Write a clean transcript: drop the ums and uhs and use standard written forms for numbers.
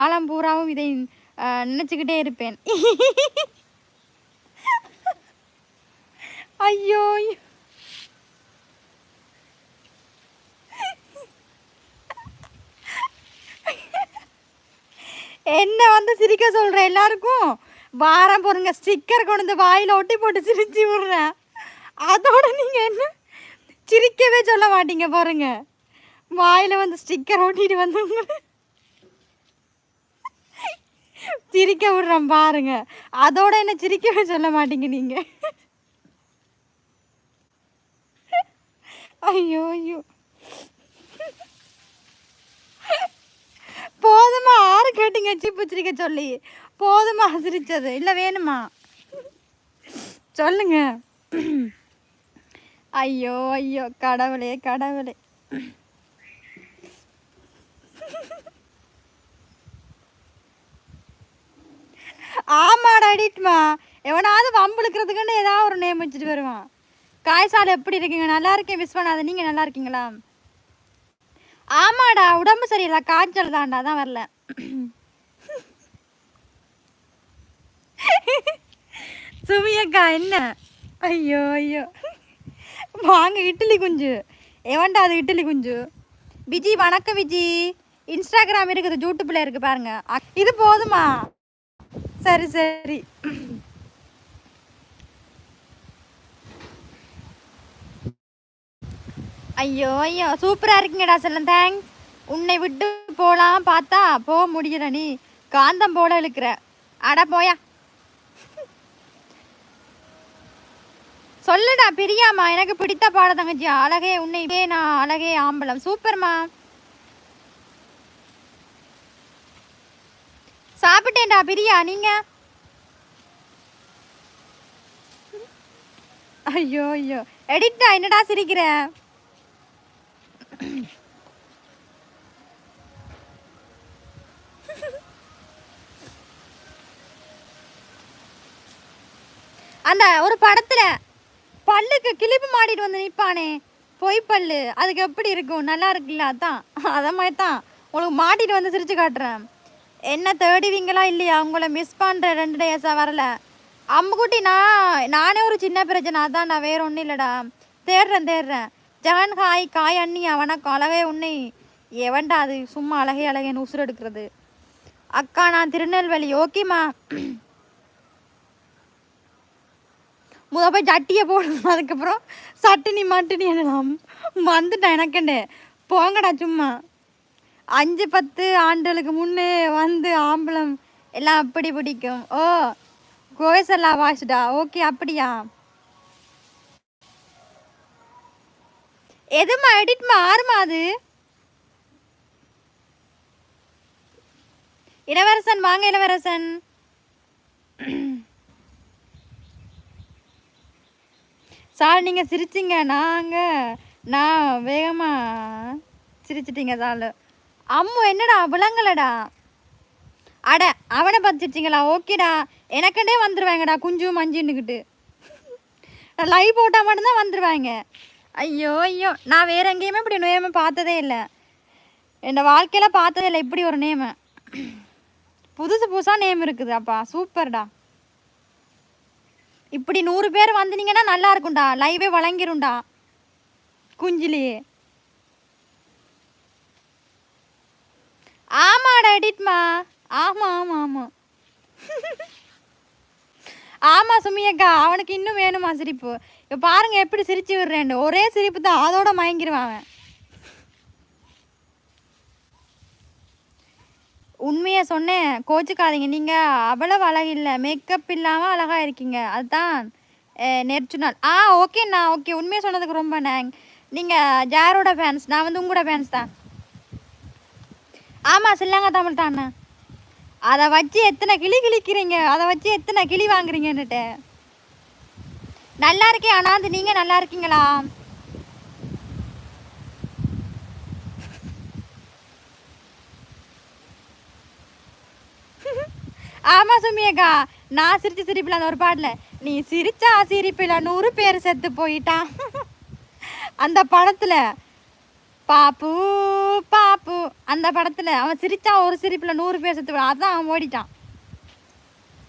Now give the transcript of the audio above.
காலம் பூராவும் இதை நினச்சிக்கிட்டே இருப்பேன். ஐயோ என்ன வந்து சிரிக்க சொல்கிறேன் எல்லாருக்கும். வாரம் போருங்க ஸ்டிக்கர் கொண்டு வந்து வாயில் ஒட்டி போட்டு சிரிச்சு விட்றேன். அதோட நீங்கள் என்ன சிரிக்கவே சொல்ல மாட்டீங்க பாருங்க. வாயில் வந்து ஸ்டிக்கர் ஒட்டிட்டு வந்து சிரிக்க விட்றேன் பாருங்க. அதோட என்ன சிரிக்கவே சொல்ல மாட்டீங்க நீங்கள். ஐயோ ஐயோ போதுமா? ஆறு கேட்டீங்க சீப்பு சிரிக்க சொல்லி. போதுமா சிரிச்சது? இல்லை வேணுமா சொல்லுங்க. ஐயோ ஐயோ கடவுளே கடவுளே. ஆமாடா அடிட்டுமா. எவனாவது வம்புழுக்கிறதுக்குன்னு ஏதாவது ஒரு நேம் வச்சுட்டு வருவான். காய்சால் எப்படி இருக்கீங்க? நல்லா இருக்கேன் விஸ்வநாதன். நீங்கள் நல்லா இருக்கீங்களா? ஆமாடா உடம்பு சரியில்லை, காய்ச்சல் தான்டா, தான் வரல. சுமியக்கா என்ன? ஐயோ ஐயோ வாங்க இட்லி குஞ்சு. எவன்டா அது இட்லி குஞ்சு? விஜி வணக்கம் விஜி. இன்ஸ்டாகிராம் இருக்குது, யூடியூப்ல இருக்கு பாருங்க. இது போதுமா? சரி சரி. ஐயோ ஐயோ சூப்பராக இருக்கீங்கடா செல்லம், தேங்க்ஸ். உன்னை விட்டு போகலாம் பார்த்தா போக முடியல, நீ காந்தம் போல இழுக்கிற. அட போயா. சொல்லுடா பிரியாமா. எனக்கு பிடித்த பாட தங்கச்சி அழகே உன்னை நான் அழகே ஆம்பளம். சூப்பர்மா. சாப்பிட்டேன்டா பிரியா, நீங்க? ஐயோ ஐயோ எடிட்டா என்னடா சிரிக்கிற? அந்த ஒரு படத்துல பல்லுக்கு கிளிப்பு மாட்டிட்டு வந்து நிற்பானே, பொய் பல்லு, அதுக்கு எப்படி இருக்கும்? நல்லா இருக்குல்ல? அதான் அதை மாதிரி தான் உங்களுக்கு மாட்டிட்டு வந்து சிரிச்சு காட்டுறேன். என்ன தேடுவீங்களா இல்லையா? உங்களை மிஸ் பண்ணுற 2 டேஸாக வரல. அம்முக்குட்டி நானே ஒரு சின்ன பிரச்சனை, அதான் நான் வேற ஒன்றும் இல்லைடா. தேடுறேன். ஜெகன் ஹாய் காய் அண்ணியா வணக்கம். அழகே உன்னை எவன்டா அது சும்மா அழகே அழகேன்னு உசுறு எடுக்கிறது. அக்கா நான் திருநெல்வேலி. ஓகேம்மா. போய் சட்டியை போடணும், அதுக்கப்புறம் சட்டினி மட்டினி என்னலாம் வந்துட்டேன். எனக்குண்டு போங்கடா சும்மா. 5-10 ஆண்டுகளுக்கு முன்னே வந்து ஆம்பளம் எல்லாம் அப்படி பிடிக்கும். ஓ கோயசல்லா வாய்ஸ்டா. ஓகே அப்படியா? எதுமா எடிட்மா? ஆறுமா அது? இளவரசன் வாங்க இளவரசன். சார் நீங்கள் சிரிச்சிங்க, நான் வேகமாக சிரிச்சிட்டிங்க சார். அம்மு என்னடா விளங்கலடா? அட அவனை பார்த்துச்சிங்களா? ஓகேடா. எனக்கண்டே வந்துடுவாங்கடா குஞ்சு மஞ்சுன்னுக்கிட்டு. லைவ் போட்டால் மட்டும்தான் வந்துடுவாங்க. ஐயோ ஐயோ நான் வேற எங்கேயுமே இப்படி நேமை பார்த்ததே இல்லை. என் வாழ்க்கையில் பார்த்ததே இல்லை இப்படி ஒரு நேமு. புதுசாக நேம் இருக்குது. அப்பா சூப்பர்டா. இப்படி 100 பேர் வந்தீங்கன்னா நல்லா இருக்கும்டா, லைவே வழங்கிரும்டா குஞ்சிலேயே. ஆமாடா எடிட்மா. ஆமாம் ஆமாம் சுமியக்கா. அவனுக்கு இன்னும் வேணுமா சிரிப்பு? இப்போ பாருங்க எப்படி சிரிச்சு விடுறேன். ஒரே சிரிப்பு தான், அதோட மயங்கிடுவான். உண்மையை சொன்னேன், கோச்சுக்காதீங்க. நீங்கள் அவ்வளவு அழகு இல்லை, மேக்கப் இல்லாமல் அழகாக இருக்கீங்க, அதுதான் நேற்று நாள். ஓகேண்ணா ஓகே. உண்மையை சொன்னதுக்கு ரொம்ப நீங்கள் ஜாரோட ஃபேன்ஸ், நான் வந்து உங்களோட ஃபேன்ஸ் தான். ஆமாம் சில்லாங்க தமிழ் தானே. அதை வச்சு எத்தனை கிளி கிழிக்கிறீங்க, அதை வச்சு எத்தனை கிளி வாங்குறீங்கன்னுட்டு. நல்லா இருக்கேன். ஆனால் அது நீங்கள் நல்லா இருக்கீங்களா? ஆமா சுமியக்கா. நான் சிரிச்சு சிரிப்பில் அந்த ஒரு பாட்டில் நீ சிரிச்சா சிரிப்பில் 100 பேர் செத்து போயிட்டான் அந்த படத்தில் பாப்பு பாப்பு அந்த படத்தில் அவன் சிரித்தான் ஒரு சிரிப்பில் 100 பேர் செத்து அதான் அவன் ஓடிட்டான்.